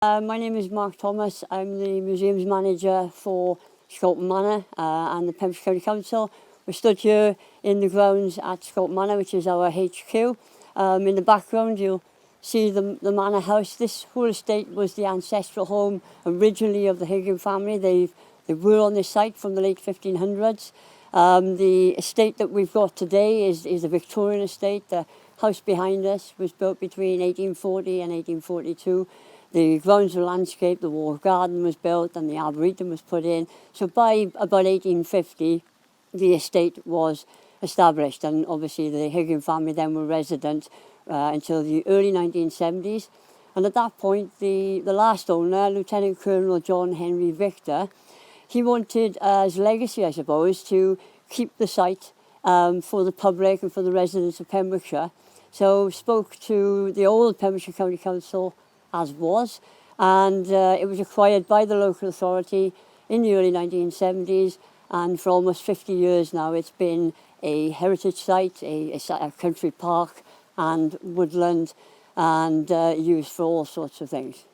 My name is Mark Thomas. I'm the museums manager for Scolton Manor and the Pembrokeshire County Council. We're stood here in the grounds at Scolton Manor, which is our HQ. In the background you'll see the manor house. This whole estate was the ancestral home originally of the Higgin family. They were on this site from the late 1500s. The estate that we've got today is a Victorian estate. The house behind us was built between 1840 and 1842. The grounds were landscaped, the walled garden was built and the arboretum was put in. So by about 1850, the estate was established, and obviously the Higgin family then were resident until the early 1970s. And at that point, the last owner, Lieutenant Colonel John Henry Victor, he wanted as legacy, I suppose, to keep the site for the public and for the residents of Pembrokeshire. So spoke to the old Pembrokeshire County Council as was, and it was acquired by the local authority in the early 1970s, and for almost 50 years now it's been a heritage site, a country park and woodland, and used for all sorts of things.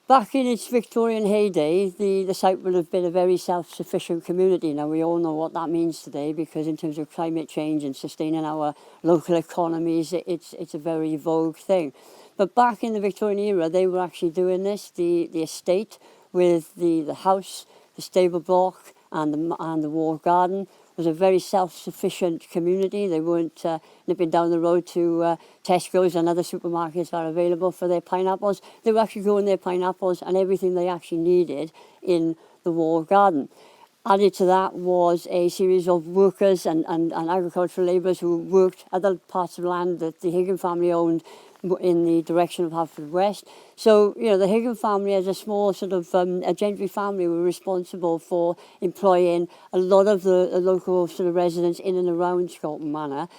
Back in its Victorian heyday, the site would have been a very self-sufficient community. Now, we all know what that means today, because in terms of climate change and sustaining our local economies, it's a very vogue thing. But back in the Victorian era, they were actually doing this. The estate with the house, the stable block and the walled garden was a very self-sufficient community. They weren't nipping down the road to Tesco's and other supermarkets that are available for their pineapples. They were actually growing their pineapples and everything they actually needed in the walled garden. Added to that was a series of workers and agricultural labourers who worked other parts of land that the Higgin family owned in the direction of Haverfordwest. So, you know, the Higgin family, as a small sort of a gentry family, were responsible for employing a lot of the local sort of residents in and around Scolton Manor,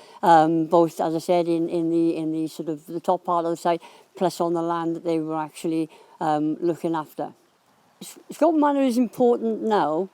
both, as I said, in the sort of the top part of the site, plus on the land that they were actually looking after. Scolton Manor is important now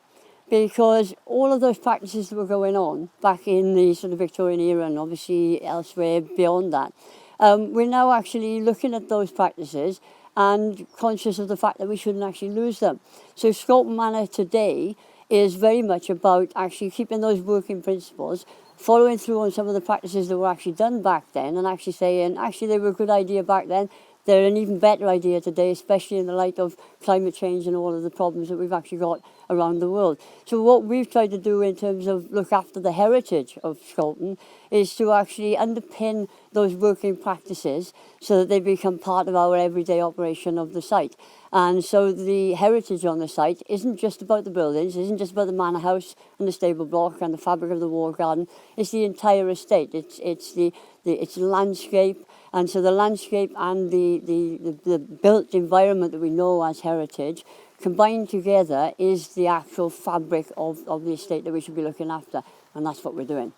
because all of those practices that were going on back in the sort of Victorian era and obviously elsewhere beyond that, we're now actually looking at those practices and conscious of the fact that we shouldn't actually lose them. So Scolton Manor today is very much about actually keeping those working principles, following through on some of the practices that were actually done back then, and actually saying, actually they were a good idea back then, they're an even better idea today, especially in the light of climate change and all of the problems that we've actually got around the world. So what we've tried to do in terms of look after the heritage of Scolton is to actually underpin those working practices so that they become part of our everyday operation of the site. And so the heritage on the site isn't just about the buildings, isn't just about the manor house and the stable block and the fabric of the walled garden. It's the entire estate. It's the landscape. And so the landscape and the built environment that we know as heritage combined together is the actual fabric of the estate that we should be looking after. And that's what we're doing.